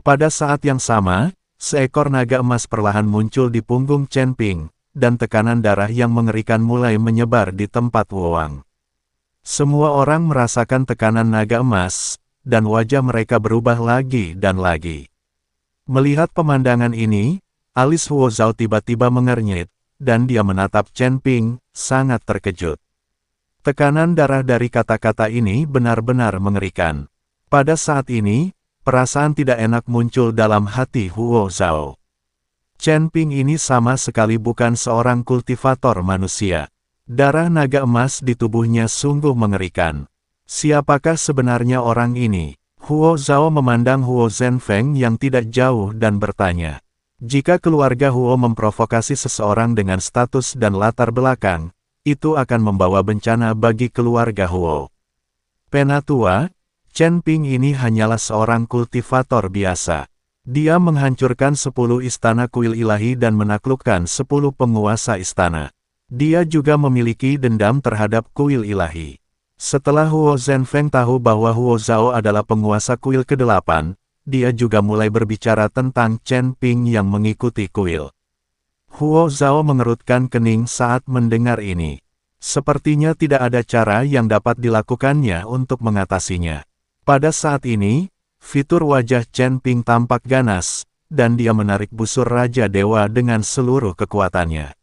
Pada saat yang sama, seekor naga emas perlahan muncul di punggung Chen Ping, dan tekanan darah yang mengerikan mulai menyebar di tempat Wuwang. Semua orang merasakan tekanan naga emas, dan wajah mereka berubah lagi dan lagi. Melihat pemandangan ini, alis Huo Zhao tiba-tiba mengernyit, dan dia menatap Chen Ping, sangat terkejut. Tekanan darah dari kata-kata ini benar-benar mengerikan. Pada saat ini, perasaan tidak enak muncul dalam hati Huo Zhao. Chen Ping ini sama sekali bukan seorang kultivator manusia. Darah naga emas di tubuhnya sungguh mengerikan. Siapakah sebenarnya orang ini? Huo Zhao memandang Huo Zhenfeng yang tidak jauh dan bertanya. Jika keluarga Huo memprovokasi seseorang dengan status dan latar belakang, itu akan membawa bencana bagi keluarga Huo. Penatua, Chen Ping ini hanyalah seorang kultivator biasa. Dia menghancurkan 10 istana kuil ilahi dan menaklukkan 10 penguasa istana. Dia juga memiliki dendam terhadap kuil ilahi. Setelah Huo Zhenfeng tahu bahwa Huo Zhao adalah penguasa kuil ke-8, dia juga mulai berbicara tentang Chen Ping yang mengikuti kuil. Huo Zhao mengerutkan kening saat mendengar ini. Sepertinya tidak ada cara yang dapat dilakukannya untuk mengatasinya. Pada saat ini, fitur wajah Chen Ping tampak ganas, dan dia menarik busur Raja Dewa dengan seluruh kekuatannya.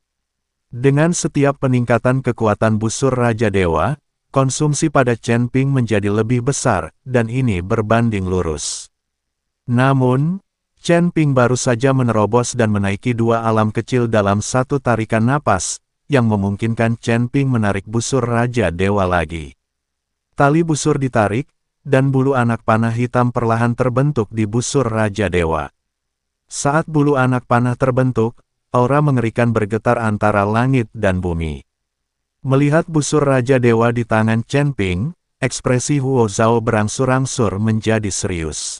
Dengan setiap peningkatan kekuatan busur Raja Dewa, konsumsi pada Chen Ping menjadi lebih besar, dan ini berbanding lurus. Namun, Chen Ping baru saja menerobos dan menaiki 2 alam kecil dalam satu tarikan napas, yang memungkinkan Chen Ping menarik busur Raja Dewa lagi. Tali busur ditarik, dan bulu anak panah hitam perlahan terbentuk di busur Raja Dewa. Saat bulu anak panah terbentuk, aura mengerikan bergetar antara langit dan bumi. Melihat busur Raja Dewa di tangan Chen Ping, ekspresi Huo Zhao berangsur-angsur menjadi serius.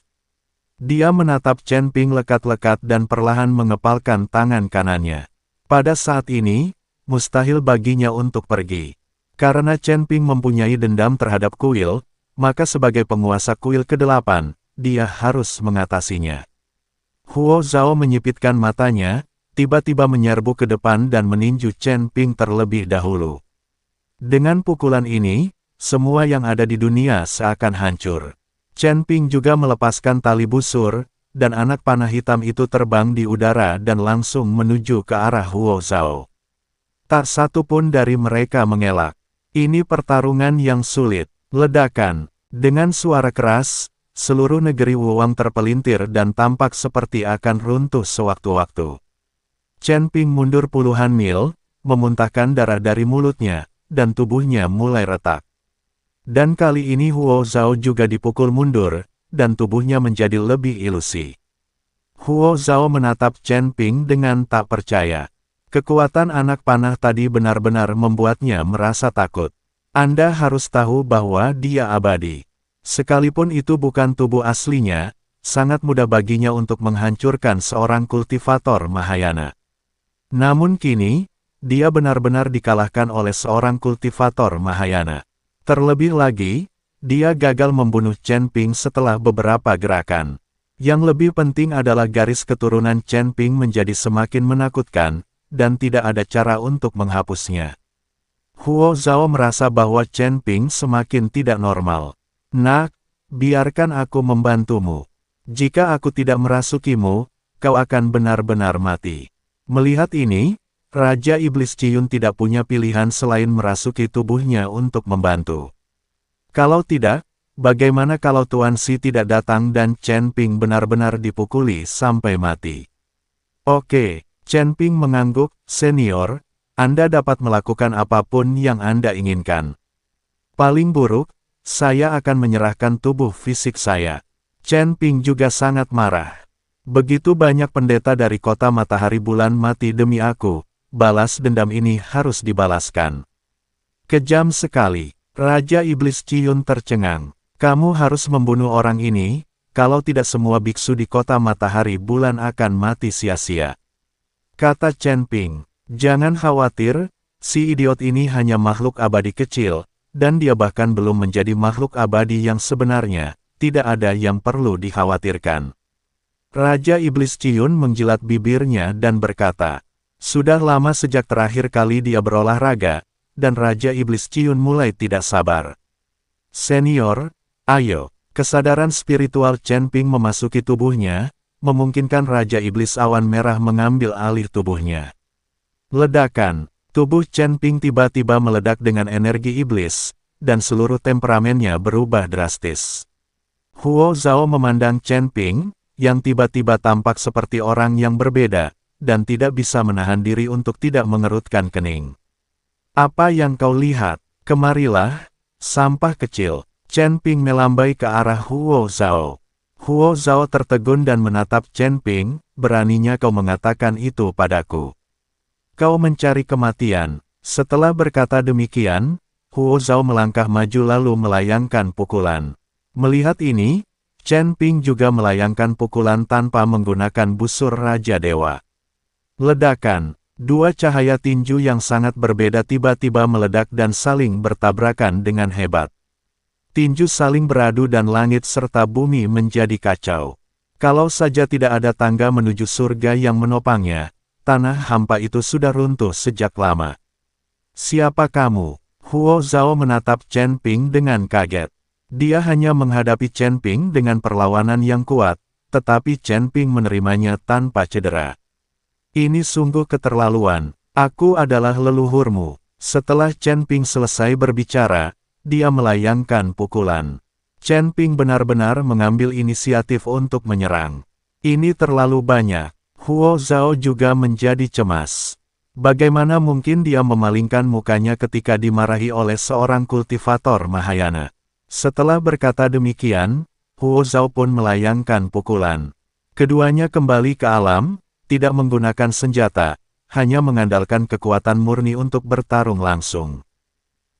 Dia menatap Chen Ping lekat-lekat dan perlahan mengepalkan tangan kanannya. Pada saat ini, mustahil baginya untuk pergi. Karena Chen Ping mempunyai dendam terhadap kuil, maka sebagai penguasa kuil ke-8, dia harus mengatasinya. Huo Zhao menyipitkan matanya, tiba-tiba menyerbu ke depan dan meninju Chen Ping terlebih dahulu. Dengan pukulan ini, semua yang ada di dunia seakan hancur. Chen Ping juga melepaskan tali busur, dan anak panah hitam itu terbang di udara dan langsung menuju ke arah Huo Zhao. Tak satu pun dari mereka mengelak. Ini pertarungan yang sulit. Ledakan. Dengan suara keras, seluruh negeri Wuwang terpelintir dan tampak seperti akan runtuh sewaktu-waktu. Chen Ping mundur puluhan mil, memuntahkan darah dari mulutnya, dan tubuhnya mulai retak. Dan kali ini Huo Zhao juga dipukul mundur, dan tubuhnya menjadi lebih ilusi. Huo Zhao menatap Chen Ping dengan tak percaya. Kekuatan anak panah tadi benar-benar membuatnya merasa takut. Anda harus tahu bahwa dia abadi. Sekalipun itu bukan tubuh aslinya, sangat mudah baginya untuk menghancurkan seorang kultivator Mahayana. Namun kini, dia benar-benar dikalahkan oleh seorang kultivator Mahayana. Terlebih lagi, dia gagal membunuh Chen Ping setelah beberapa gerakan. Yang lebih penting adalah garis keturunan Chen Ping menjadi semakin menakutkan, dan tidak ada cara untuk menghapusnya. Huo Zhao merasa bahwa Chen Ping semakin tidak normal. Nak, biarkan aku membantumu. Jika aku tidak merasukimu, kau akan benar-benar mati. Melihat ini, Raja Iblis Ciyun tidak punya pilihan selain merasuki tubuhnya untuk membantu. Kalau tidak, bagaimana kalau Tuan Si tidak datang dan Chen Ping benar-benar dipukuli sampai mati? Oke, Chen Ping mengangguk, senior, Anda dapat melakukan apapun yang Anda inginkan. Paling buruk, saya akan menyerahkan tubuh fisik saya. Chen Ping juga sangat marah. Begitu banyak pendeta dari kota matahari bulan mati demi aku. Balas dendam ini harus dibalaskan. Kejam sekali. Raja Iblis Ciyun tercengang. Kamu harus membunuh orang ini, kalau tidak semua biksu di kota matahari bulan akan mati sia-sia. Kata Chen Ping. Jangan khawatir, si idiot ini hanya makhluk abadi kecil, dan dia bahkan belum menjadi makhluk abadi yang sebenarnya, tidak ada yang perlu dikhawatirkan. Raja Iblis Ciun menjilat bibirnya dan berkata, sudah lama sejak terakhir kali dia berolahraga, dan Raja Iblis Ciun mulai tidak sabar. Senior, ayo, kesadaran spiritual Chen Ping memasuki tubuhnya, memungkinkan Raja Iblis Awan Merah mengambil alih tubuhnya. Ledakan, tubuh Chen Ping tiba-tiba meledak dengan energi iblis, dan seluruh temperamennya berubah drastis. Huo Zhao memandang Chen Ping, yang tiba-tiba tampak seperti orang yang berbeda, dan tidak bisa menahan diri untuk tidak mengerutkan kening. Apa yang kau lihat? Kemarilah, sampah kecil. Chen Ping melambai ke arah Huo Zhao. Huo Zhao tertegun dan menatap Chen Ping, beraninya kau mengatakan itu padaku. Kau mencari kematian. Setelah berkata demikian, Huo Zhao melangkah maju lalu melayangkan pukulan. Melihat ini, Chen Ping juga melayangkan pukulan tanpa menggunakan busur Raja Dewa. Ledakan, dua cahaya tinju yang sangat berbeda tiba-tiba meledak dan saling bertabrakan dengan hebat. Tinju saling beradu dan langit serta bumi menjadi kacau. Kalau saja tidak ada tangga menuju surga yang menopangnya, tanah hampa itu sudah runtuh sejak lama. Siapa kamu? Huo Zhao menatap Chen Ping dengan kaget. Dia hanya menghadapi Chen Ping dengan perlawanan yang kuat, tetapi Chen Ping menerimanya tanpa cedera. Ini sungguh keterlaluan. Aku adalah leluhurmu. Setelah Chen Ping selesai berbicara, dia melayangkan pukulan. Chen Ping benar-benar mengambil inisiatif untuk menyerang. Ini terlalu banyak. Huo Zhao juga menjadi cemas. Bagaimana mungkin dia memalingkan mukanya ketika dimarahi oleh seorang kultivator Mahayana? Setelah berkata demikian, Huo Zhao pun melayangkan pukulan. Keduanya kembali ke alam, tidak menggunakan senjata, hanya mengandalkan kekuatan murni untuk bertarung langsung.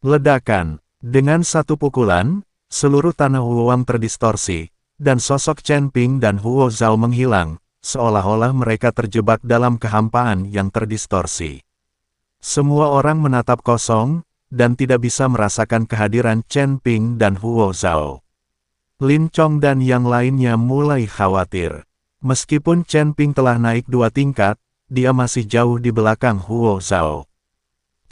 Ledakan, dengan satu pukulan, seluruh tanah Huoang terdistorsi, dan sosok Chen Ping dan Huo Zhao menghilang, seolah-olah mereka terjebak dalam kehampaan yang terdistorsi. Semua orang menatap kosong, dan tidak bisa merasakan kehadiran Chen Ping dan Huo Zhao. Lin Chong dan yang lainnya mulai khawatir. Meskipun Chen Ping telah naik 2 tingkat, dia masih jauh di belakang Huo Zhao.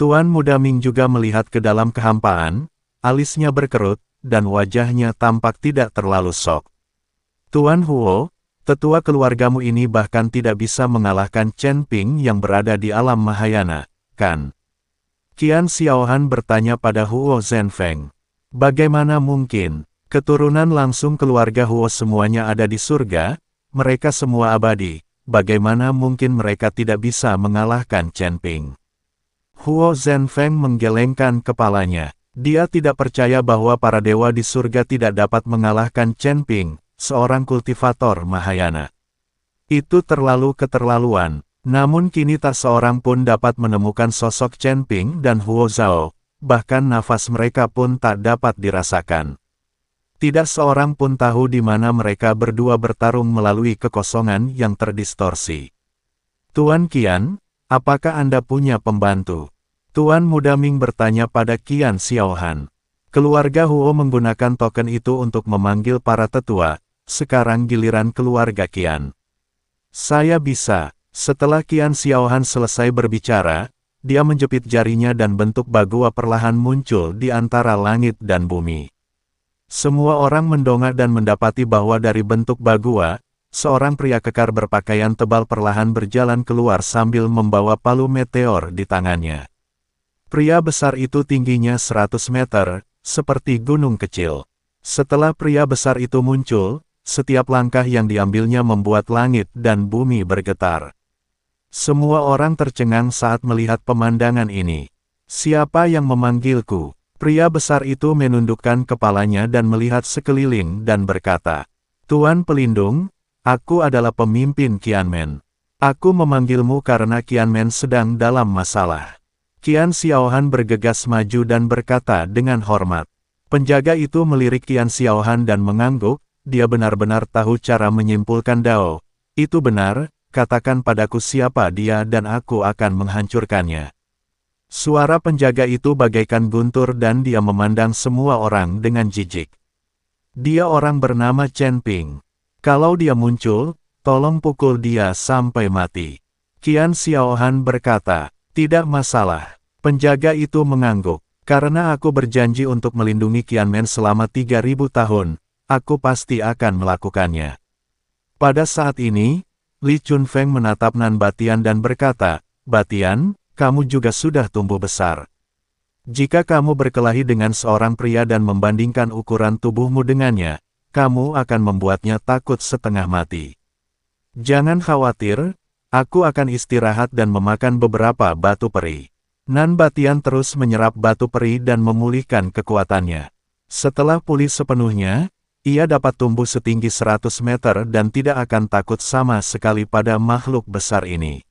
Tuan Muda Ming juga melihat ke dalam kehampaan, alisnya berkerut, dan wajahnya tampak tidak terlalu syok. Tuan Huo, tetua keluargamu ini bahkan tidak bisa mengalahkan Chen Ping yang berada di alam Mahayana, kan? Qian Xiaohan bertanya pada Huo Zhenfeng. Bagaimana mungkin? Keturunan langsung keluarga Huo semuanya ada di surga, mereka semua abadi, bagaimana mungkin mereka tidak bisa mengalahkan Chen Ping? Huo Zhenfeng menggelengkan kepalanya. Dia tidak percaya bahwa para dewa di surga tidak dapat mengalahkan Chen Ping, seorang kultivator Mahayana. Itu terlalu keterlaluan. Namun kini tak seorang pun dapat menemukan sosok Chen Ping dan Huo Zhao, bahkan nafas mereka pun tak dapat dirasakan. Tidak seorang pun tahu di mana mereka berdua bertarung melalui kekosongan yang terdistorsi. Tuan Qian, apakah Anda punya pembantu? Tuan Muda Ming bertanya pada Qian Xiaohan. Keluarga Huo menggunakan token itu untuk memanggil para tetua, sekarang giliran keluarga Qian. Saya bisa. Setelah Qian Xiaohan selesai berbicara, dia menjepit jarinya dan bentuk Bagua perlahan muncul di antara langit dan bumi. Semua orang mendongak dan mendapati bahwa dari bentuk Bagua, seorang pria kekar berpakaian tebal perlahan berjalan keluar sambil membawa palu meteor di tangannya. Pria besar itu tingginya 100 meter, seperti gunung kecil. Setelah pria besar itu muncul, setiap langkah yang diambilnya membuat langit dan bumi bergetar. Semua orang tercengang saat melihat pemandangan ini. Siapa yang memanggilku? Pria besar itu menundukkan kepalanya dan melihat sekeliling dan berkata, Tuan Pelindung, aku adalah pemimpin Qianmen. Aku memanggilmu karena Qianmen sedang dalam masalah. Qian Xiaohan bergegas maju dan berkata dengan hormat. Penjaga itu melirik Qian Xiaohan dan mengangguk, dia benar-benar tahu cara menyimpulkan Dao. Itu benar. Katakan padaku siapa dia dan aku akan menghancurkannya. Suara penjaga itu bagaikan guntur dan dia memandang semua orang dengan jijik. Dia orang bernama Chen Ping. Kalau dia muncul, tolong pukul dia sampai mati. Qian Xiaohan berkata, tidak masalah. Penjaga itu mengangguk. Karena aku berjanji untuk melindungi Qianmen selama 3000 tahun, aku pasti akan melakukannya. Pada saat ini, Li Chunfeng menatap Nan Batian dan berkata, Batian, kamu juga sudah tumbuh besar. Jika kamu berkelahi dengan seorang pria dan membandingkan ukuran tubuhmu dengannya, kamu akan membuatnya takut setengah mati. Jangan khawatir, aku akan istirahat dan memakan beberapa batu peri. Nan Batian terus menyerap batu peri dan memulihkan kekuatannya. Setelah pulih sepenuhnya, ia dapat tumbuh setinggi 100 meter dan tidak akan takut sama sekali pada makhluk besar ini.